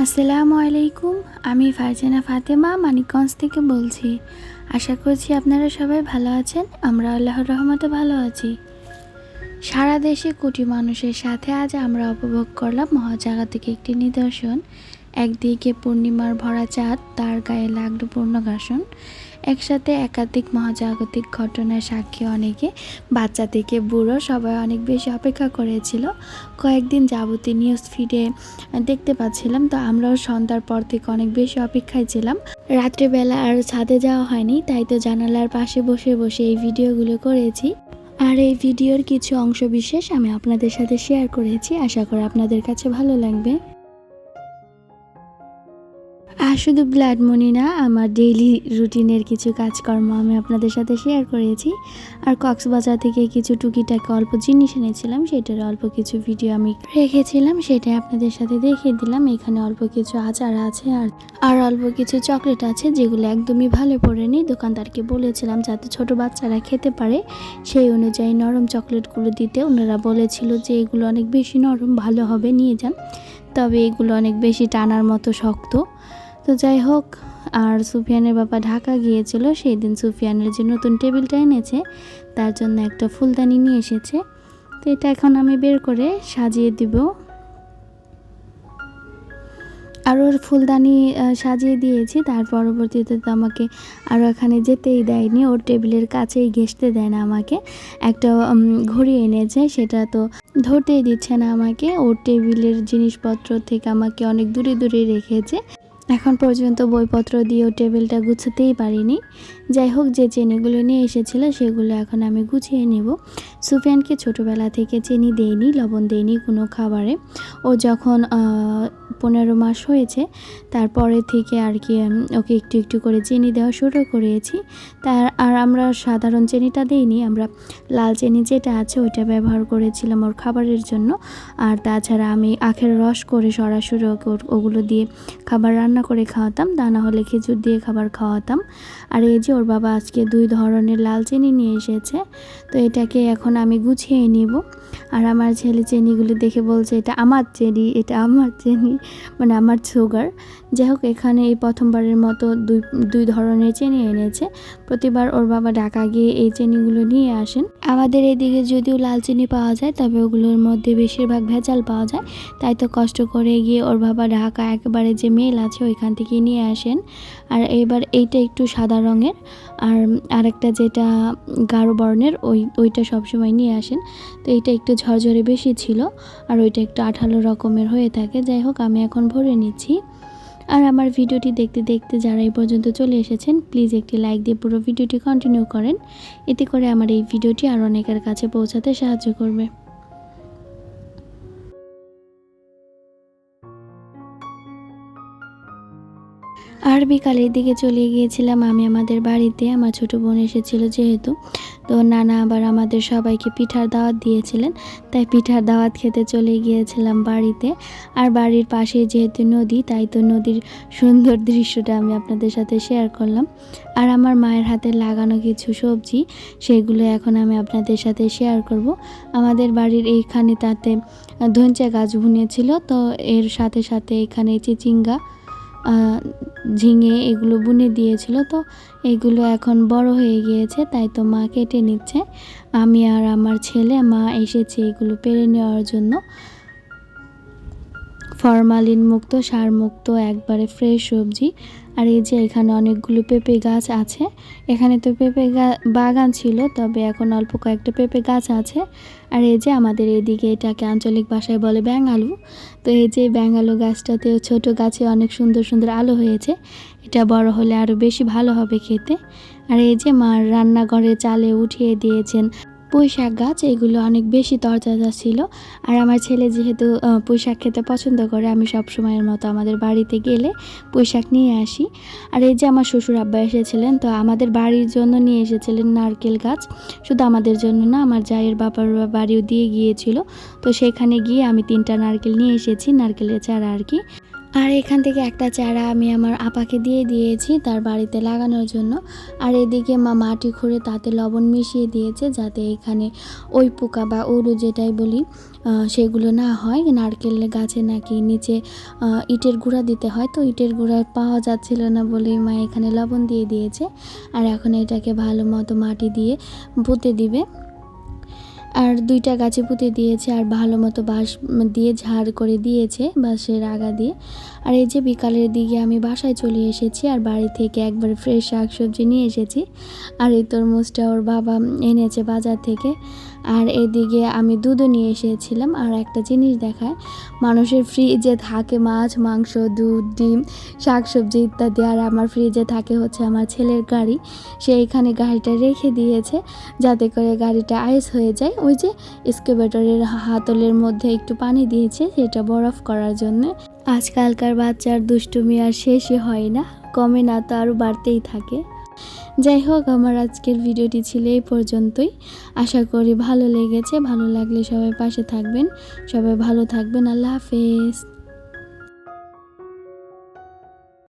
আসসালামু আলাইকুম। আমি ফারজানা ফাতেমা মানিকগঞ্জ থেকে বলছি। আশা করছি আপনারা সবাই ভালো আছেন। আমরা আল্লাহর রহমতে ভালো আছি। সারা দেশে কোটি মানুষের সাথে আজ আমরা উপভোগ করলাম মহাজাগতিক একটি নিদর্শন। একদিকে পূর্ণিমার ভরা চাঁদ, তার গায়ে লাগলো পূর্ণগ্রাসন। একসাথে একাধিক মহাজাগতিক ঘটনার সাক্ষী অনেকে, বাচ্চা থেকে বুড়ো সবাই অনেক বেশি অপেক্ষা করেছিল। কয়েকদিন যাবতীয় নিউজ ফিডে দেখতে পাচ্ছিলাম, তো আমরাও সন্ধ্যার পর থেকে অনেক বেশি অপেক্ষায় ছিলাম। রাত্রেবেলা আর ছাদে যাওয়া হয়নি, তাই তো জানালার পাশে বসে বসে এই ভিডিওগুলো করেছি। আর এই ভিডিওর কিছু অংশ বিশেষ আমি আপনাদের সাথে শেয়ার করেছি। আশা করি আপনাদের কাছে ভালো লাগবে। আর শুধু ব্লাড মানি না, আমার ডেইলি রুটিনের কিছু কাজকর্ম আমি আপনাদের সাথে শেয়ার করেছি। আর কক্সবাজার থেকে কিছু টুকিটাকি অল্প জিনিস এনেছিলাম, সেটার অল্প কিছু ভিডিও আমি রেখেছিলাম, সেটাই আপনাদের সাথে দেখিয়ে দিলাম। এখানে অল্প কিছু আচার আছে আর অল্প কিছু চকলেট আছে, যেগুলো একদমই ভালো পড়েনি। দোকানদারকে বলেছিলাম যাতে ছোট বাচ্চারা খেতে পারে, সেই অনুযায়ী নরম চকলেটগুলো দিতে। ওনারা বলেছিল যে এগুলো অনেক বেশি নরম, ভালো হবে, নিয়ে যান। তবে এগুলো অনেক বেশি টানার মতো শক্ত। তো যাই হোক, আর সুফিয়ানের বাবা ঢাকা গিয়েছিল, সেই দিন সুফিয়ানের যে নতুন টেবিলটা এনেছে তার জন্য একটা ফুলদানি নিয়ে এসেছে। তো এটা এখন আমি বের করে সাজিয়ে দিব। আর ওর ফুলদানি সাজিয়ে দিয়েছি, তার পরবর্তীতে তো আমাকে আরও এখানে যেতেই দেয়নি, ওর টেবিলের কাছেই ঘেঁষতে দেয় না আমাকে। একটা ঘড়ি এনেছে, সেটা তো ধরতেই দিচ্ছে না আমাকে। ওর টেবিলের জিনিসপত্র থেকে আমাকে অনেক দূরে দূরে রেখেছে। এখন পর্যন্ত বইপত্র দিয়েও টেবিলটা গুছাতেই পারিনি। যাই হোক, যে চেনিগুলো নিয়ে এসেছিলো সেগুলো এখন আমি গুছিয়ে নেব। সুফিয়ানকে ছোটোবেলা থেকে চিনি দেইনি, লবণ দেইনি কোনো খাবারে। ও যখন 15 মাস হয়েছে তারপরে থেকে আর কি ওকে একটু একটু করে চিনি দেওয়া শুরু করেছি। আর আমরা সাধারণ চিনিটা দিইনি, আমরা লাল চিনি যেটা আছে ওইটা ব্যবহার করেছিলাম ওর খাবারের জন্য। আর তাছাড়া আমি আখের রস করে সরাসরি ওগুলো দিয়ে খাবার রান্না করে খাওয়াতাম, তা না হলে খেজুর দিয়ে খাবার খাওয়াতাম। আর এই যে ওর বাবা আজকে 2 ধরনের লাল চিনি নিয়ে এসেছে, তো এটাকে এখন আমি গুছিয়ে নিব। আর আমার ছেলে চিনিগুলো দেখে বলছে এটা আমার চিনি, এটা আমার চিনি, মানে আমার সুগার। যাই হোক, এখানে এই প্রথমবারের মতো দুই ধরনের চিনি এনেছে। প্রতিবার ওর বাবা ঢাকা গিয়ে এই চিনিগুলো নিয়ে আসেন। আমাদের এদিকে যদিও লাল চিনি পাওয়া যায়, তবে ওগুলোর মধ্যে বেশিরভাগ ভেজাল পাওয়া যায়। তাই তো কষ্ট করে গিয়ে ওর বাবা ঢাকা একেবারে যে মেল আছে ওইখান থেকে নিয়ে আসেন। আর এবার এইটা একটু সাদা রঙের, আর আরেকটা যেটা গাঢ় বর্ণের ওইটা সবসময় নিয়ে আসেন। তো এইটা একটু ঝরঝরে বেশি ছিল, আর ওইটা একটু আঠালো রকমের হয়ে থাকে। যাই হোক, আমি এখন ভরে নিচ্ছি। আর আমার ভিডিওটি দেখতে দেখতে যারা এই পর্যন্ত চলে এসেছেন, প্লিজ একটি লাইক দিয়ে পুরো ভিডিওটি কন্টিনিউ করেন। এতে করে আমার এই ভিডিওটি আরও অনেকের কাছে পৌঁছাতে সাহায্য করবে। আর বিকালের দিকে চলে গিয়েছিলাম আমি আমাদের বাড়িতে। আমার ছোট বোন এসেছিল যেহেতু, তো নানা আবার আমাদের সবাইকে পিঠার দাওয়াত দিয়েছিলেন, তাই পিঠার দাওয়াত খেতে চলে গিয়েছিলাম বাড়িতে। আর বাড়ির পাশে যেহেতু নদী, তাই তো নদীর সুন্দর দৃশ্যটা আমি আপনাদের সাথে শেয়ার করলাম। আর আমার মায়ের হাতে লাগানো কিছু সবজি, সেগুলো এখন আমি আপনাদের সাথে শেয়ার করব। আমাদের বাড়ির এইখানে তাতে ধইঞ্চা গাছ বুনেছিল, তো এর সাথে সাথে এখানে চিচিঙ্গা, ঝিঙে এগুলো বুনে দিয়েছিল। তো এগুলো এখন বড় হয়ে গিয়েছে, তাই তো মা কেটে নিচ্ছে। আমি আর আমার ছেলে, মা এসেছে এগুলো পেরে নেওয়ার জন্য। ফরমালিন মুক্ত, সার মুক্ত, একবারে ফ্রেশ সবজি। আর এই যে এখানে অনেকগুলো পেঁপে গাছ আছে। এখানে তো পেঁপে বাগান ছিল, তবে এখন অল্প কয়েকটা পেঁপে গাছ আছে। আর এই যে আমাদের এদিকে এটাকে আঞ্চলিক ভাষায় বলে ব্যাঙালু। তো এই যে ব্যাঙালু গাছটাতেও ছোট গাছে অনেক সুন্দর সুন্দর আলো হয়েছে। এটা বড় হলে আরও বেশি ভালো হবে খেতে। আর এই যে মা রান্নাঘরে চালে উঠিয়ে দিয়েছেন পুঁই শাক গাছ, এগুলো অনেক বেশি তরতাজা ছিল। আর আমার ছেলে যেহেতু পুঁই শাক খেতে পছন্দ করে, আমি সব সময়ের মতো আমাদের বাড়িতে গেলে পুঁই শাক নিয়ে আসি। আর এই যে আমার শ্বশুর আব্বা এসেছিলেন, তো আমাদের বাড়ির জন্য নিয়ে এসেছিলেন নারকেল গাছ। শুধু আমাদের জন্য না, আমার জায়ের বাবার বাড়িও দিয়ে গিয়েছিল। তো সেখানে গিয়ে আমি 3টা নারকেল নিয়ে এসেছি, নারকেলের চারা আর কি। আর এখান থেকে একটা চারা আমি আমার আপাকে দিয়ে দিয়েছি তার বাড়িতে লাগানোর জন্য। আর এদিকে মা মাটি খুঁড়ে তাতে লবণ মিশিয়ে দিয়েছে যাতে এখানে ওই পোকা বা উড়ু যেটাই বলি সেগুলো না হয়। নারকেল গাছে নাকি নিচে ইটের গুঁড়া দিতে হয়, তো ইটের গুঁড়া পাওয়া যাচ্ছিল না বলেই মা এখানে লবণ দিয়ে দিয়েছে। আর এখন এটাকে ভালো মতো মাটি দিয়ে পুঁতে দিবে। আর 2টা গাছে পুঁতে দিয়েছে আর ভালো মতো বাঁশ দিয়ে ঝাড় করে দিয়েছে বাঁশের আগা দিয়ে। আর এই যে বিকালের দিকে আমি বাসায় চলে এসেছি আর বাড়ি থেকে একবার ফ্রেশ শাকসবজি নিয়ে এসেছি। আর এই তরমুজটা ওর বাবা এনেছে বাজার থেকে। আর এদিকে আমি দুধও নিয়ে এসেছিলাম। আর একটা জিনিস দেখায়, মানুষের ফ্রিজে থাকে মাছ, মাংস, দুধ, ডিম, শাকসবজি ইত্যাদি, আর আমার ফ্রিজে থাকে হচ্ছে আমার ছেলের গাড়ি। সে এখানে গাড়িটা রেখে দিয়েছে যাতে করে গাড়িটা আইস হয়ে যায়। ওই যে এক্সকেভেটরের হাতলের মধ্যে একটু পানি দিয়েছে সেটা বরফ করার জন্য। আজকালকার বাচ্চার দুষ্টুমি আর শেষই হয় না, কমে না তো আরও বাড়তেই থাকে। যাই হোক, আমার আজকের ভিডিওটি ছিল এই পর্যন্তই। আশা করি ভালো লেগেছে। ভালো লাগলে সবাই পাশে থাকবেন, সবাই ভালো থাকবেন। আল্লাহ হাফেজ।